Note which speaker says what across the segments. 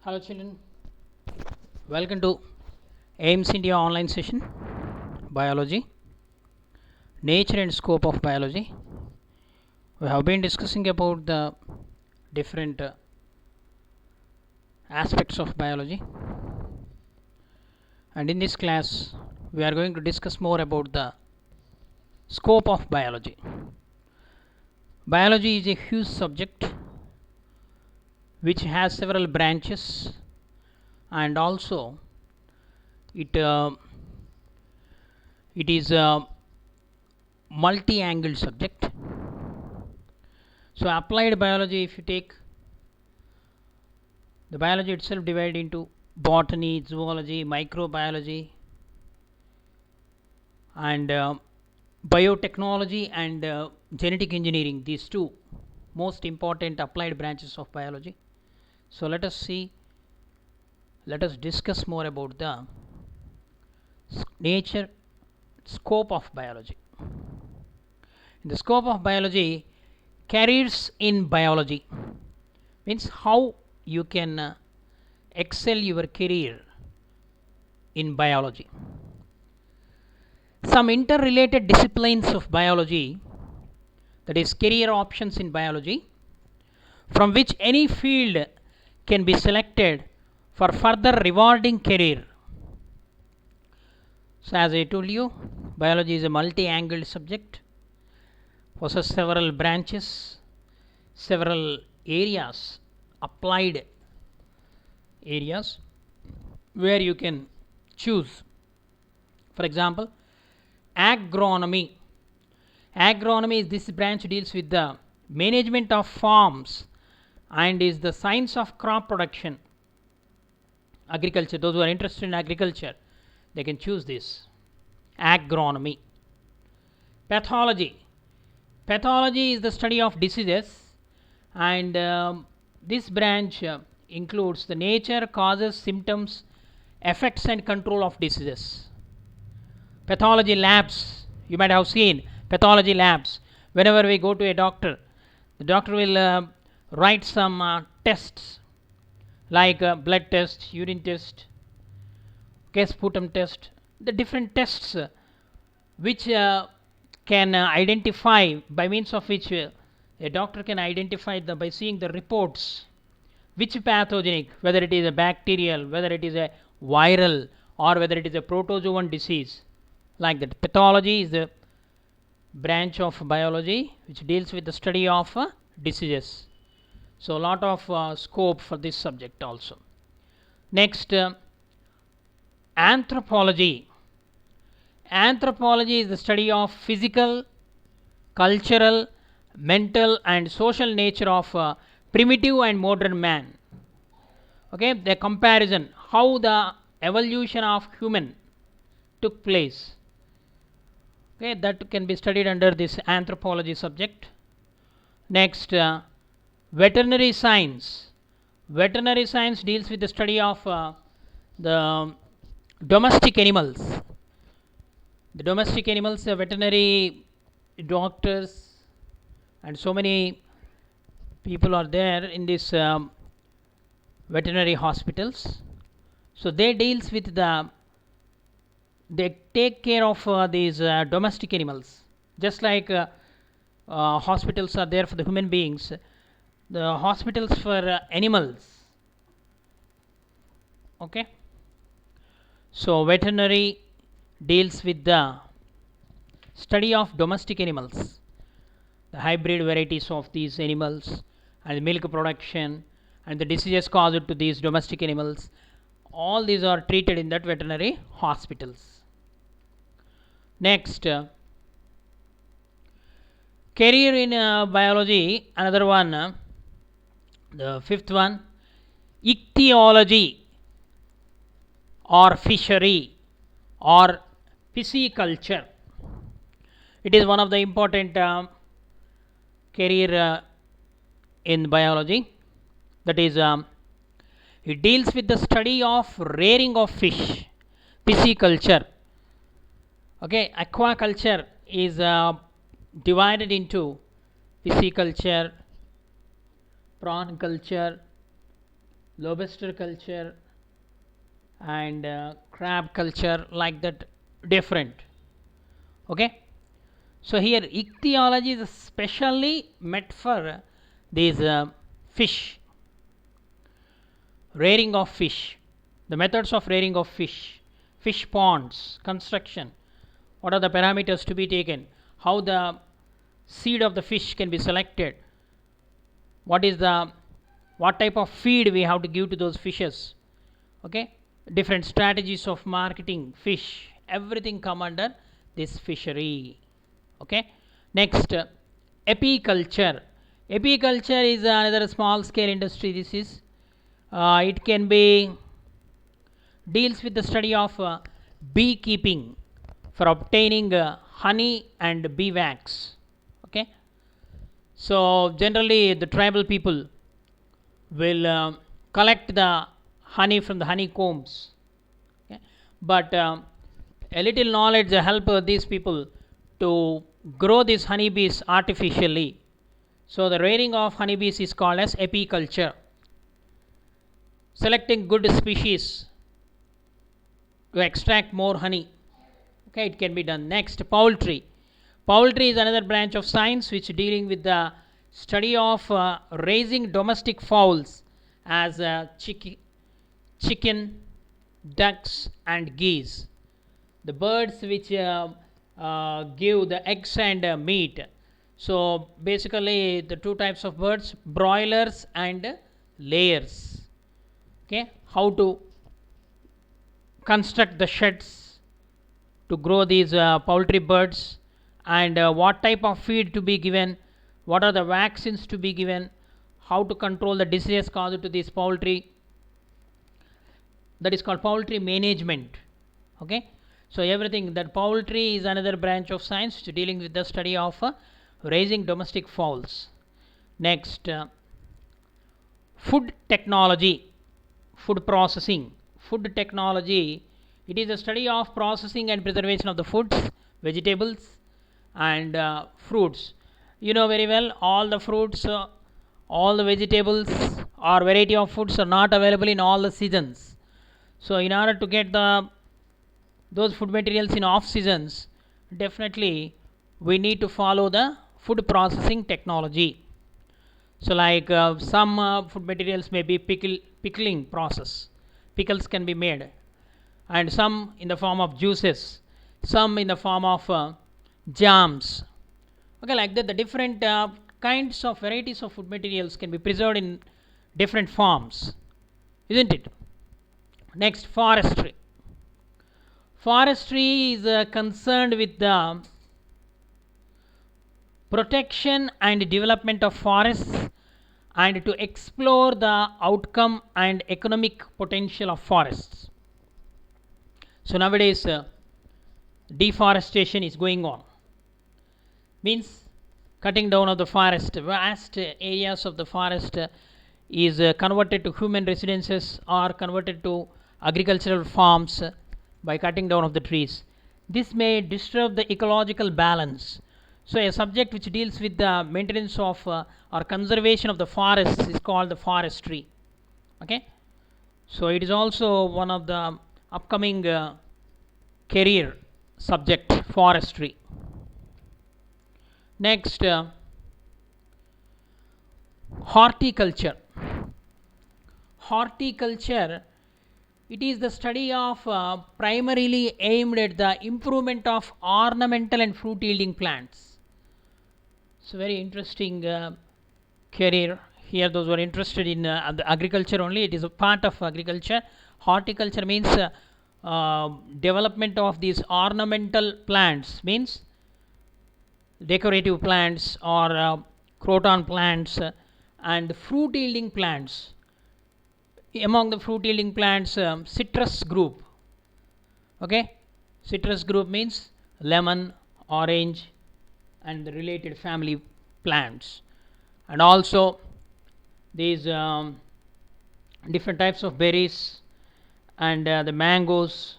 Speaker 1: Hello children, welcome to AIMS India online session, Biology, Nature and Scope of Biology. We have been discussing about the different aspects of biology, and in this class we are going to discuss more about the scope of biology. Biology is a huge subject which has several branches, and also it it is a multi-angled subject. So applied biology, if you take the biology itself, divided into botany, zoology, microbiology, and biotechnology and genetic engineering, these two most important applied branches of biology. So let us discuss more about the nature scope of biology. In the scope of biology, careers in biology means how you can excel your career in biology. Some interrelated disciplines of biology, that is career options in biology, from which any field can be selected for further rewarding career. So as I told you, biology is a multi-angled subject, possesses several branches, several areas, applied areas where you can choose. For example, agronomy. Agronomy is this branch deals with the management of farms and is the science of crop production. Agriculture, those who are interested in agriculture, they can choose this. Agronomy. Pathology. Pathology is the study of diseases, and this branch includes the nature, causes, symptoms, effects and control of diseases. Pathology labs, you might have seen pathology labs. Whenever we go to a doctor, the doctor will write some tests like blood test, urine test, sputum test, the different tests which can identify, by means of which a doctor can identify by seeing the reports which pathogenic, whether it is a bacterial, whether it is a viral, or whether it is a protozoan disease, like that. Pathology is the branch of biology which deals with the study of diseases. So a lot of scope for this subject also. Next, anthropology. Anthropology is the study of physical, cultural, mental and social nature of primitive and modern man. Okay, the comparison, how the evolution of human took place. Okay, that can be studied under this anthropology subject. Next, veterinary science. Veterinary science deals with the study of the domestic animals. The domestic animals, veterinary doctors and so many people are there in this veterinary hospitals. So they deals with they take care of these domestic animals, just like hospitals are there for the human beings, the hospitals for animals. Okay, so veterinary deals with the study of domestic animals, the hybrid varieties of these animals and milk production and the diseases caused to these domestic animals. All these are treated in that veterinary hospitals. Next, career in biology, another one, the fifth one, ichthyology or fishery or pisciculture. It is one of the important career in biology. That is, it deals with the study of rearing of fish, pisciculture. Okay, aquaculture is divided into pisciculture, prawn culture, lobster culture and crab culture, like that, different. Okay, so here ichthyology is specially meant for these fish, rearing of fish, the methods of rearing of fish, fish ponds construction, what are the parameters to be taken, how the seed of the fish can be selected, what type of feed we have to give to those fishes. Okay, different strategies of marketing fish, everything come under this fishery. Okay, next, apiculture. Apiculture is another small scale industry. This is it can be deals with the study of beekeeping for obtaining honey and bee wax. Okay, so generally the tribal people will collect the honey from the honeycombs. Okay, but a little knowledge help these people to grow these honeybees artificially. So the rearing of honeybees is called as apiculture. Selecting good species to extract more honey. Okay, it can be done. Next, poultry. Poultry is another branch of science which dealing with the study of raising domestic fowls as chicken, ducks and geese, the birds which give the eggs and meat. So basically the two types of birds, broilers and layers. Okay, how to construct the sheds to grow these poultry birds, and what type of feed to be given, what are the vaccines to be given, how to control the disease caused to this poultry, that is called poultry management. Okay, so everything that poultry is another branch of science dealing with the study of raising domestic fowls. Next, food technology, food processing. Food technology, it is a study of processing and preservation of the foods, vegetables and fruits. You know very well, all the fruits, all the vegetables or variety of foods are not available in all the seasons. So in order to get those food materials in off seasons, definitely we need to follow the food processing technology. So like some food materials may be pickling process, pickles can be made, and some in the form of juices, some in the form of jams. Okay, like that the different kinds of varieties of food materials can be preserved in different forms, isn't it? Next, forestry. Forestry is concerned with the protection and development of forests and to explore the outcome and economic potential of forests. So nowadays deforestation is going on, means cutting down of the forest, vast areas of the forest is converted to human residences or converted to agricultural farms by cutting down of the trees. This may disturb the ecological balance. So a subject which deals with the maintenance of or conservation of the forests is called the forestry. Okay, so it is also one of the upcoming career subject, forestry. Next, horticulture. Horticulture, it is the study of primarily aimed at the improvement of ornamental and fruit yielding plants. So very interesting career here. Those who are interested in the agriculture only, it is a part of agriculture. Horticulture means development of these ornamental plants, means decorative plants or croton plants and fruit yielding plants. Among the fruit yielding plants, citrus group. Okay, citrus group means lemon, orange and the related family plants, and also these different types of berries and the mangoes,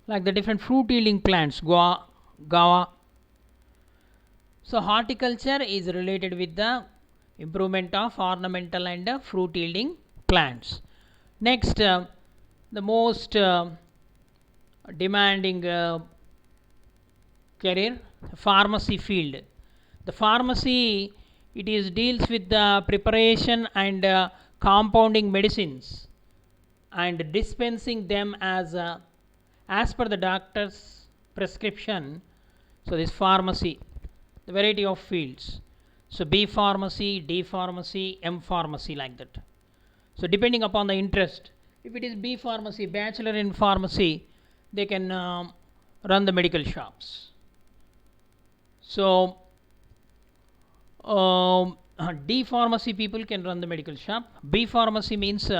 Speaker 1: like the different fruit yielding plants, guava. So horticulture is related with the improvement of ornamental and fruit yielding plants. Next, the most demanding career, pharmacy field. The pharmacy, it is deals with the preparation and compounding medicines and dispensing them as per the doctor's prescription. So this pharmacy, the variety of fields. So B pharmacy, D pharmacy, M pharmacy, like that. So depending upon the interest, if it is B pharmacy, bachelor in pharmacy, they can run the medical shops. So D pharmacy people can run the medical shop. B pharmacy means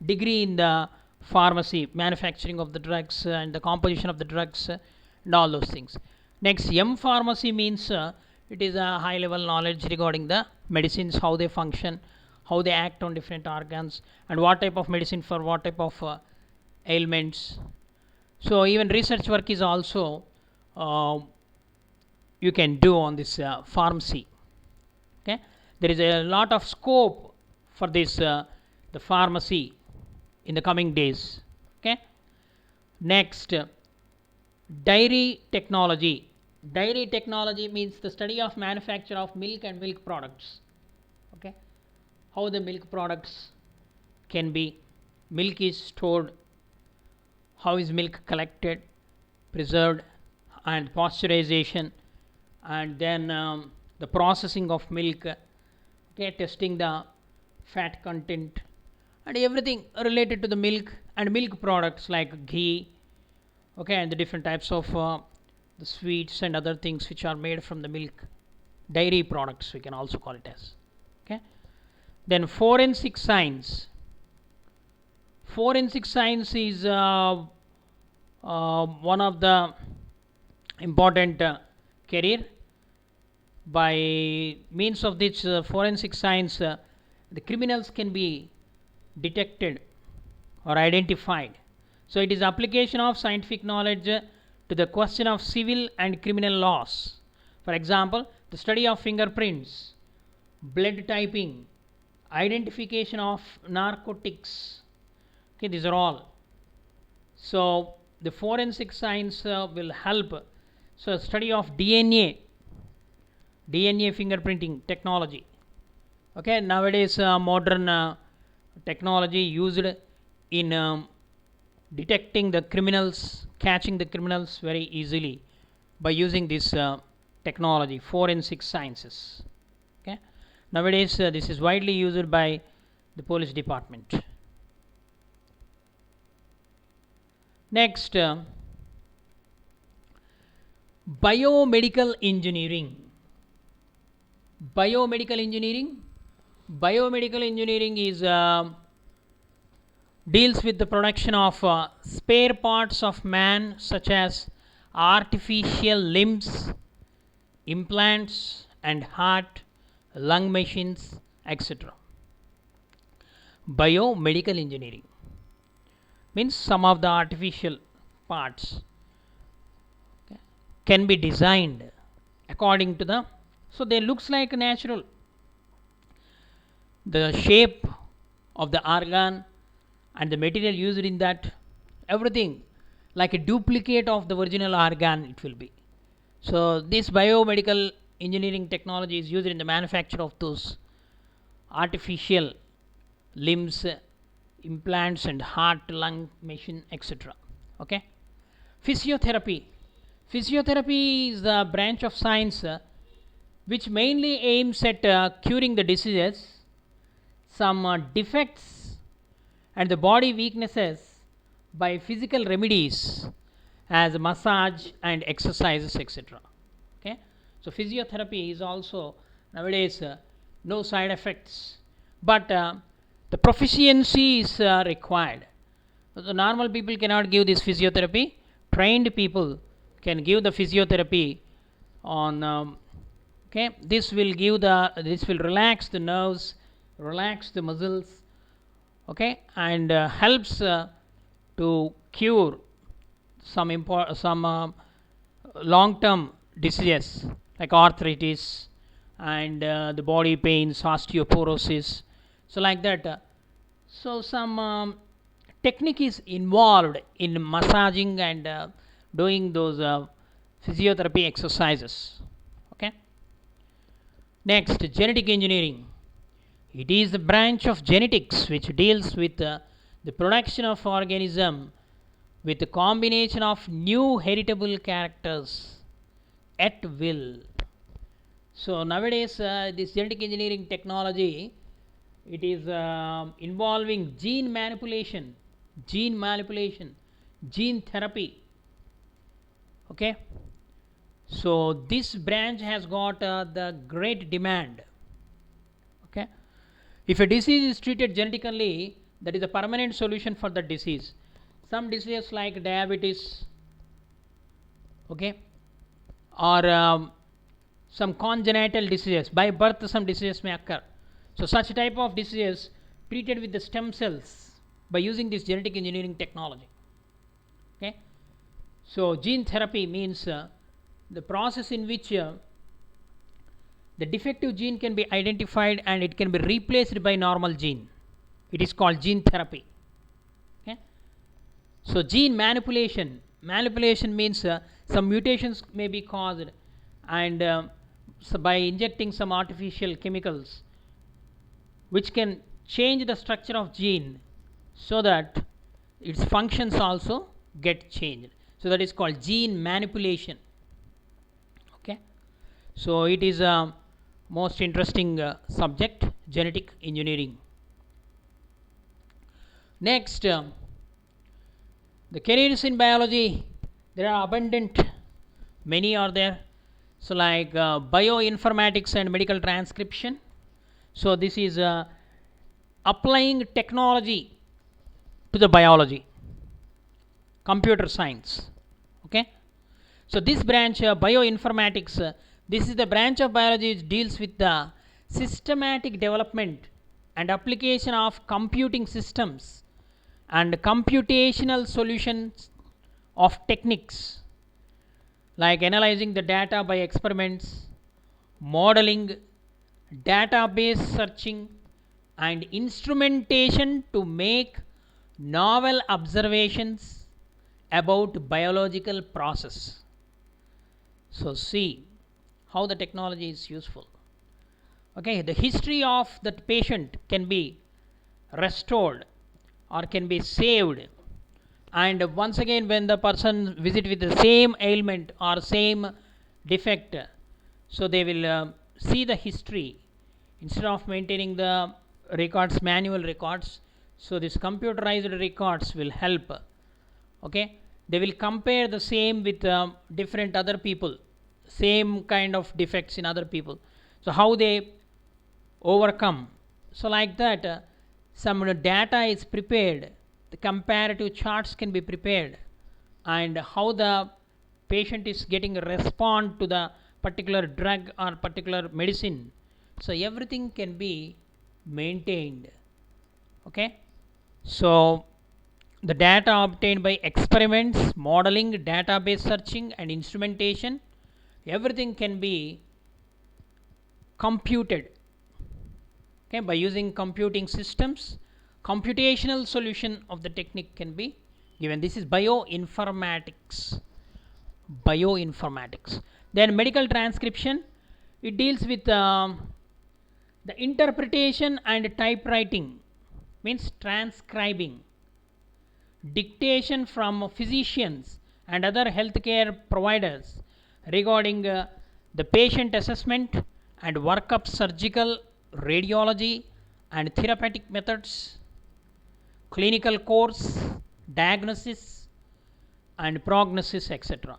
Speaker 1: degree in the pharmacy, manufacturing of the drugs and the composition of the drugs and all those things. Next, M pharmacy means it is a high level knowledge regarding the medicines, how they function, how they act on different organs, and what type of medicine for what type of ailments. So even research work is also you can do on this pharmacy. Okay, there is a lot of scope for this the pharmacy in the coming days. Okay, next, dairy technology. Dairy technology means the study of manufacture of milk and milk products. Okay, how the milk products can be, milk is stored, how is milk collected, preserved, and pasteurization, and then the processing of milk, okay, testing the fat content and everything related to the milk and milk products like ghee, okay, and the different types of the sweets and other things which are made from the milk, dairy products we can also call it as. Okay, then forensic science. Forensic science is one of the important career. By means of this forensic science, the criminals can be detected or identified. So it is application of scientific knowledge to the question of civil and criminal laws. For example, the study of fingerprints, blood typing, identification of narcotics. Okay, these are all. So the forensic science will help. So study of DNA fingerprinting technology. Okay, nowadays modern technology used in detecting the criminals, catching the criminals very easily by using this technology, forensic sciences. Okay, nowadays this is widely used by the police department. Next, biomedical engineering. Biomedical engineering is deals with the production of spare parts of man, such as artificial limbs, implants, and heart, lung machines, etc. Biomedical engineering means some of the artificial parts can be designed according to the, so they looks like natural, the shape of the organ and the material used in that, everything like a duplicate of the original organ it will be. So this biomedical engineering technology is used in the manufacture of those artificial limbs, implants, and heart, lung machine, etc. Okay, physiotherapy is the branch of science which mainly aims at curing the diseases, some defects and the body weaknesses by physical remedies as massage and exercises, etc. Okay, so physiotherapy is also nowadays no side effects, but the proficiency is required. So the normal people cannot give this physiotherapy. Trained people can give the physiotherapy on okay, this will relax the nerves, relax the muscles, okay, and helps to cure some long term diseases like arthritis and the body pains, osteoporosis, so like that. So some technique is involved in massaging and doing those physiotherapy exercises. Okay. Next, genetic engineering. It is the branch of genetics which deals with the production of organism with a combination of new heritable characters at will. So nowadays, this genetic engineering technology, it is involving gene manipulation, gene therapy. Okay. So this branch has got the great demand. Okay. If a disease is treated genetically, that is a permanent solution for the disease. Some diseases like diabetes, okay, or some congenital diseases, by birth some diseases may occur. So such type of diseases treated with the stem cells by using this genetic engineering technology. Okay. So gene therapy means the process in which the defective gene can be identified and it can be replaced by normal gene. It is called gene therapy. Okay. So gene manipulation means some mutations may be caused, and so by injecting some artificial chemicals which can change the structure of gene so that its functions also get changed. So that is called gene manipulation. Okay. So it is a most interesting subject, genetic engineering. Next, the careers in biology, there are abundant, many are there. So like bioinformatics and medical transcription. So this is applying technology to the biology, computer science. Okay. So this branch, bioinformatics, this is the branch of biology which deals with the systematic development and application of computing systems and computational solutions of techniques like analyzing the data by experiments, modeling, database searching, and instrumentation to make novel observations about biological process. So see how the technology is useful. Okay, the history of that patient can be restored or can be saved, and once again when the person visit with the same ailment or same defect, so they will see the history instead of maintaining the records, manual records. So this computerized records will help. Okay, they will compare the same with different other people, same kind of defects in other people, so how they overcome. So like that, some data is prepared, the comparative charts can be prepared, and how the patient is getting a response to the particular drug or particular medicine. So everything can be maintained. Okay. So the data obtained by experiments, modeling, database searching, and instrumentation, everything can be computed. Okay, by using computing systems, computational solution of the technique can be given. This is bioinformatics. Then medical transcription, it deals with the interpretation and typewriting, means transcribing dictation from physicians and other healthcare providers regarding the patient assessment and workup, surgical, radiology, and therapeutic methods, clinical course, diagnosis, and prognosis, etc.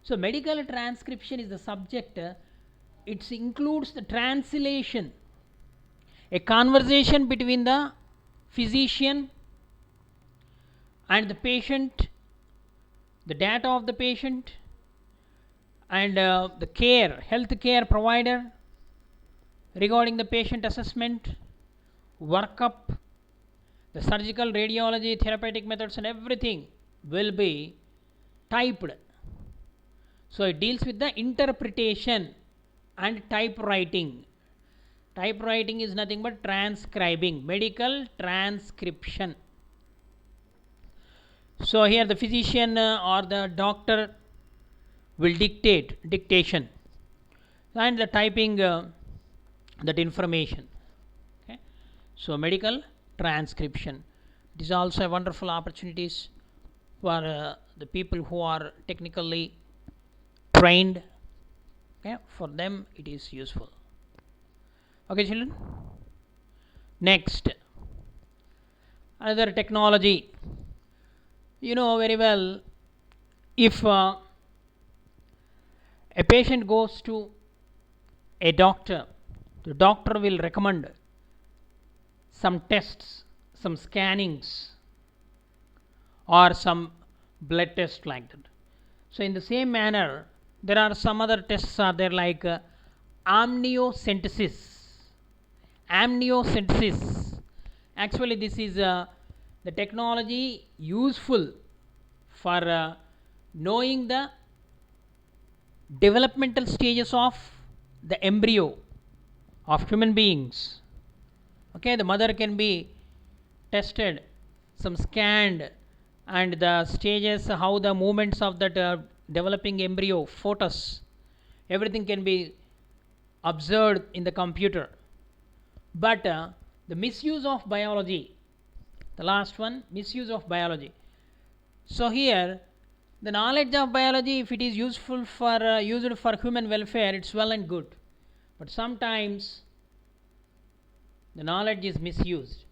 Speaker 1: So medical transcription is the subject. It includes the translation, a conversation between the physician and the patient, the data of the patient, and the health care provider regarding the patient assessment, workup, the surgical, radiology, therapeutic methods, and everything will be typed. So it deals with the interpretation and typewriting. Typewriting is nothing but transcribing, medical transcription. So here the physician or the doctor will dictation and the typing that information. Okay. So medical transcription, it is also a wonderful opportunities for the people who are technically trained. Okay, for them it is useful. Okay children, next another technology. You know very well, if a patient goes to a doctor, the doctor will recommend some tests, some scannings, or some blood test like that. So in the same manner, there are some other tests are there like amniocentesis. Amniocentesis. Actually, this is the technology useful for knowing the developmental stages of the embryo of human beings. Okay, the mother can be tested, some scanned, and the stages, how the movements of that developing embryo, fetus, everything can be observed in the computer. But the misuse of biology, the last one, misuse of biology. So here, the knowledge of biology, if it is useful for used for human welfare, it's well and good. But sometimes the knowledge is misused.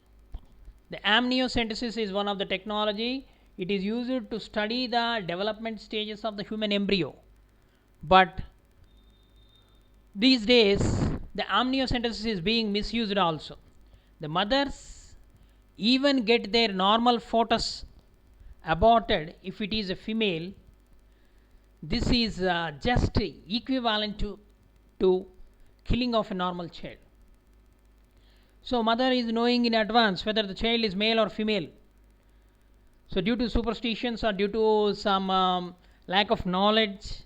Speaker 1: The amniocentesis is one of the technology. It is used to study the development stages of the human embryo. But these days, the amniocentesis is being misused also. The mothers even get their normal fetus aborted if it is a female. This is just equivalent to killing of a normal child. So mother is knowing in advance whether the child is male or female. So due to superstitions or due to some lack of knowledge,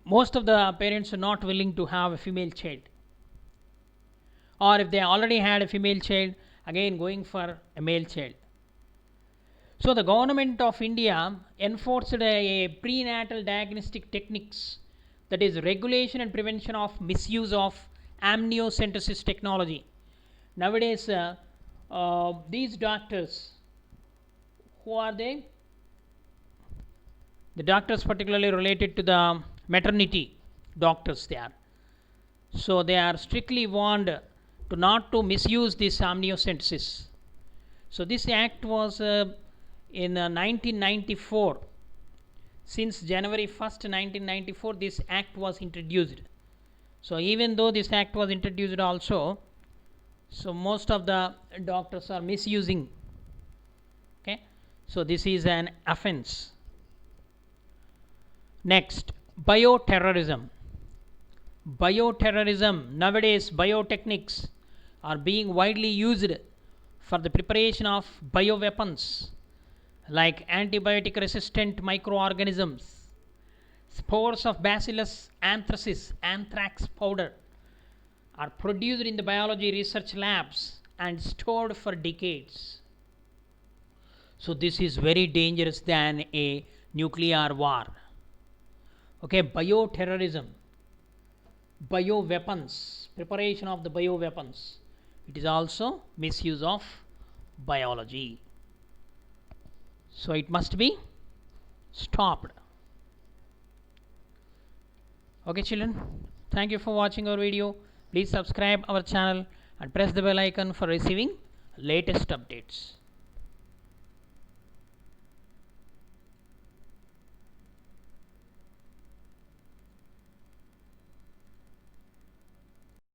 Speaker 1: most of the parents are not willing to have a female child. Or if they already had a female child, again going for a male child. So the government of India enforced a prenatal diagnostic techniques, that is regulation and prevention of misuse of amniocentesis technology. Nowadays, these doctors, who are they? The doctors particularly related to the maternity doctors they are. So they are strictly warned to not to misuse this amniocentesis. So this act was in 1994. Since January 1st, 1994, this act was introduced. So even though this act was introduced also, so most of the doctors are misusing. Okay, so this is an offense. Next, bioterrorism. Bioterrorism, nowadays biotechniques are being widely used for the preparation of bioweapons like antibiotic resistant microorganisms, spores of bacillus anthracis, anthrax powder, are produced in the biology research labs and stored for decades. So this is very dangerous than a nuclear war. Okay, bioterrorism, bioweapons, preparation of the bioweapons, it is also misuse of biology. So it must be stopped. Okay children, thank you for watching our video. Please subscribe our channel and press the bell icon for receiving latest updates.